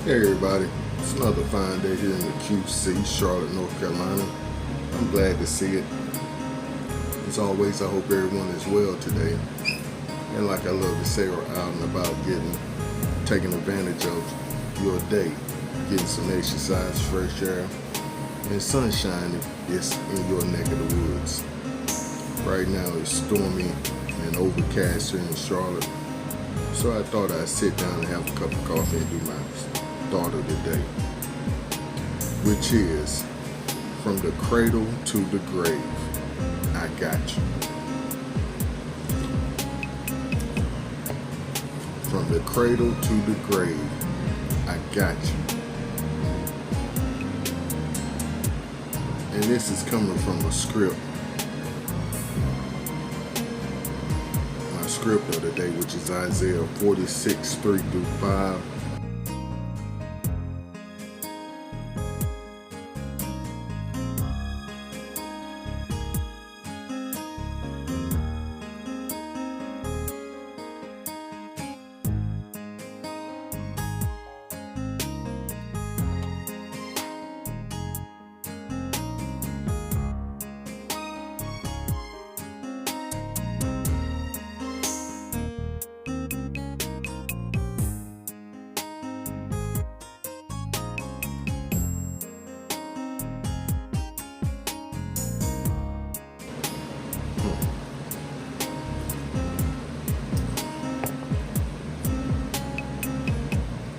Hey everybody, it's another fine day here in the QC, Charlotte, North Carolina. I'm glad to see it. As always, I hope everyone is well today. And like I love to say, we're out and about taking advantage of your day, getting some exercise, fresh air, and sunshine if it's in your neck of the woods. Right now it's stormy and overcast here in Charlotte, so I thought I'd sit down and have a cup of coffee and do my thought of the day, which is from the cradle to the grave, I got you. From the cradle to the grave, I got you. And this is coming from a script. My script of the day, which is Isaiah 46, 3-5.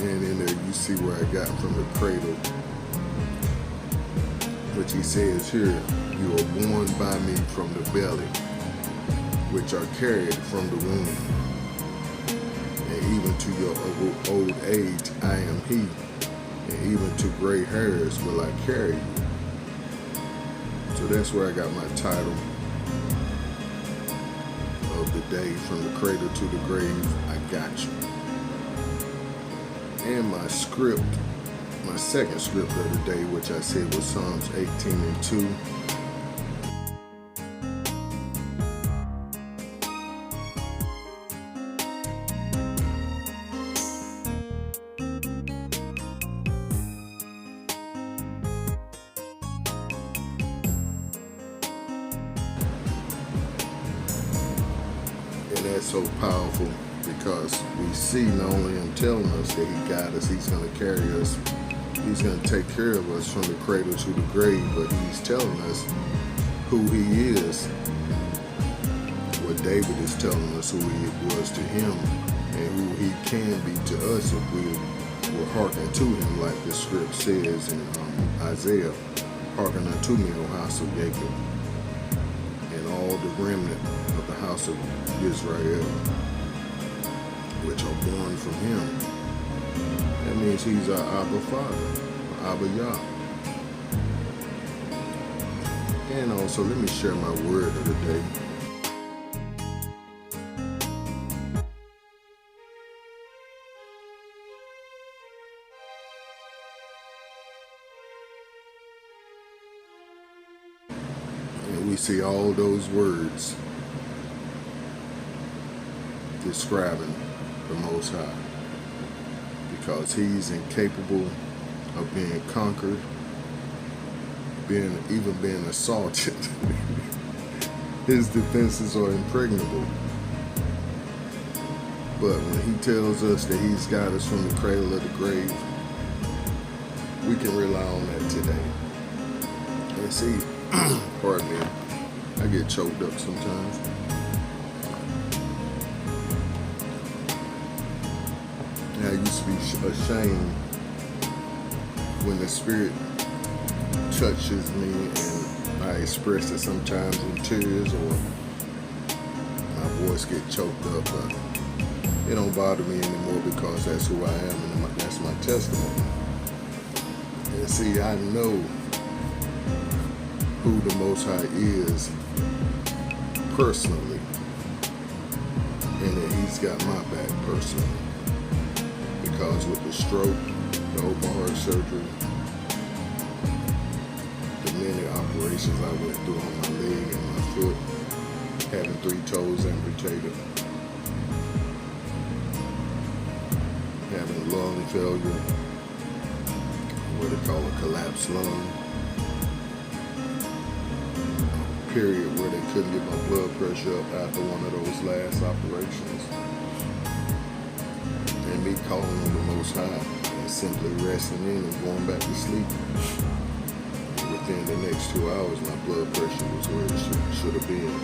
And in there you see where I got from the cradle, which he says here, you are born by me from the belly, which are carried from the womb. And even to your old age I am he, and even to gray hairs will I carry you. So that's where I got my title of the day, from the cradle to the grave, I got you. And my script, my second script of the day, which I said was Psalms 18:2. And that's so powerful, because we see not only him telling us that he got us, he's going to carry us, he's going to take care of us from the cradle to the grave, but he's telling us who he is. What David is telling us who he was to him and who he can be to us if we will hearken to him, like the script says in Isaiah, hearken unto me, O house of Jacob, and all the remnant of the house of Yashar'el, which are born from him. That means he's our Abba Father, Abba Yah. And also, let me share my word of the day. And we see all those words describing the Most High, because he's incapable of being conquered, even being assaulted. His defenses are impregnable. But when he tells us that he's got us from the cradle of the grave, we can rely on that today. And see, pardon me, I get choked up sometimes. I used to be ashamed when the Spirit touches me and I express it sometimes in tears, or my voice get choked up, but it don't bother me anymore, because that's who I am and that's my testimony. And see, I know who the Most High is personally, and that he's got my back personally. Because with the stroke, the open heart surgery, the many operations I went through on my leg and my foot, having 3 toes amputated, having lung failure, what they call a collapsed lung. A period where they couldn't get my blood pressure up after one of those last operations. And me calling on the Most High and simply resting in and going back to sleep. Within the next 2 hours, my blood pressure was where it should have been.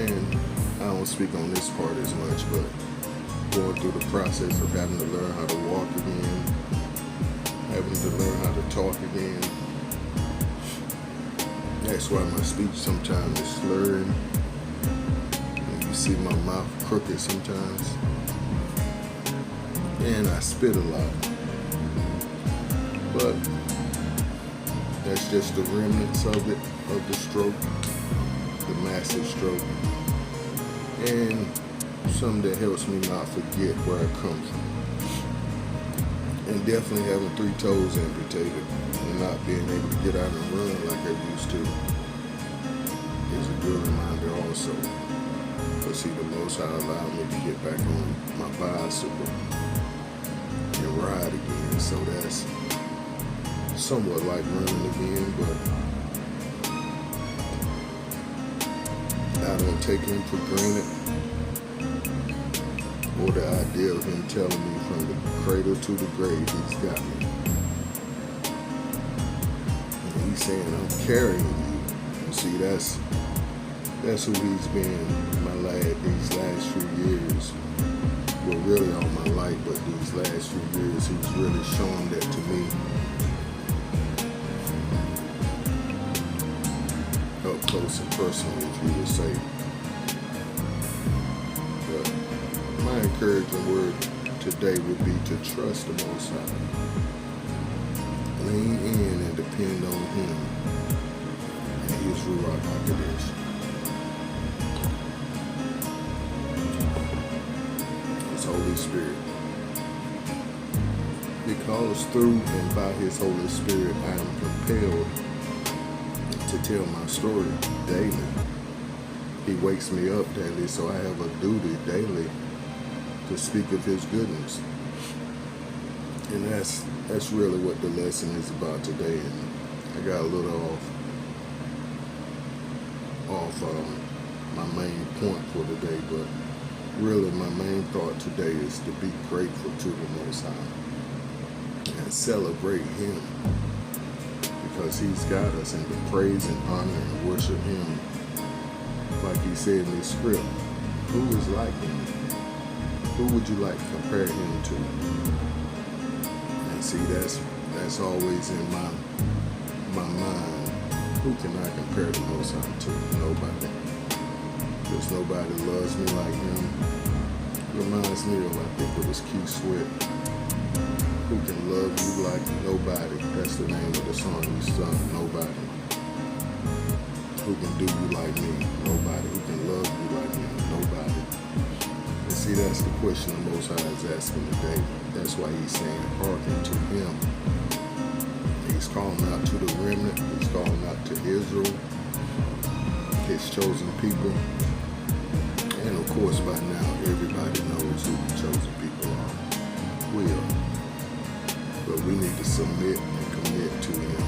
And I don't speak on this part as much, but going through the process of having to learn how to walk again, having to learn how to talk again. That's why my speech sometimes is slurring. And you see my mouth crooked sometimes. And I spit a lot. But that's just the remnants of it, of the stroke, the massive stroke. And something that helps me not forget where I come from. And definitely having 3 toes amputated and not being able to get out and run like I used to is a good reminder also. But see, the Most High allowed me to get back on my bicycle and ride again. So that's somewhat like running again, but I don't take him for granted, or the idea of him telling me from the cradle to the grave he's got me. And he's saying, I'm carrying you. And see, that's who he's been these last few years. Well, really all my life, but these last few years he's really shown that to me. Up close and personal, if you would say. But my encouraging word today would be to trust the Most High. Lean in and depend on Him and His Ruach HaKodesh. His Holy Spirit. Because through and by His Holy Spirit I am compelled to tell my story daily. He wakes me up daily, so I have a duty daily to speak of His goodness. And that's really what the lesson is about today. And I got a little off my main point for today, but really my main thought today is to be grateful to the Most High and celebrate Him, because He's got us, and to praise and honor and worship Him. Like He said in His script, who is like Him? Who would you like to compare Him to? And see, that's always in my mind. Who can I compare the Most High to? Nobody. Because nobody loves me like Him. Reminds me of, I think it was Keith Sweat. Who can love you like nobody? That's the name of the song he sung. Nobody. Who can do you like me? Nobody. Who can love you like me? Nobody. And see, that's the question the Most High is asking today. That's why He's saying, hearken to Him. He's calling out to the remnant. He's calling out to Israel, His chosen people. And of course, by now, everybody knows who the chosen people are. We are. But we need to submit and commit to Him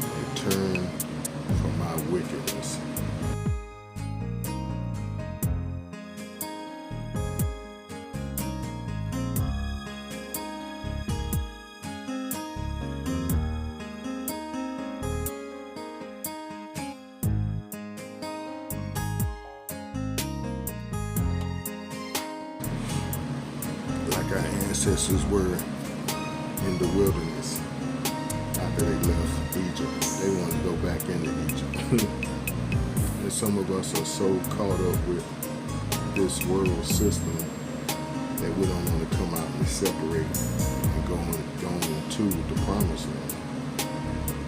and turn from our wickedness. Like our ancestors were in the wilderness after they left Egypt. They want to go back into Egypt. And some of us are so caught up with this world system that we don't want to come out and separate and go into the promised land.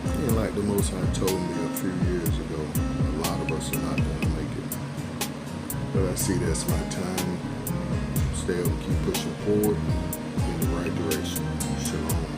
And like the Most High told me a few years ago, a lot of us are not going to make it. But I see that's my time. Stay up and keep pushing forward in the right direction. Shalom.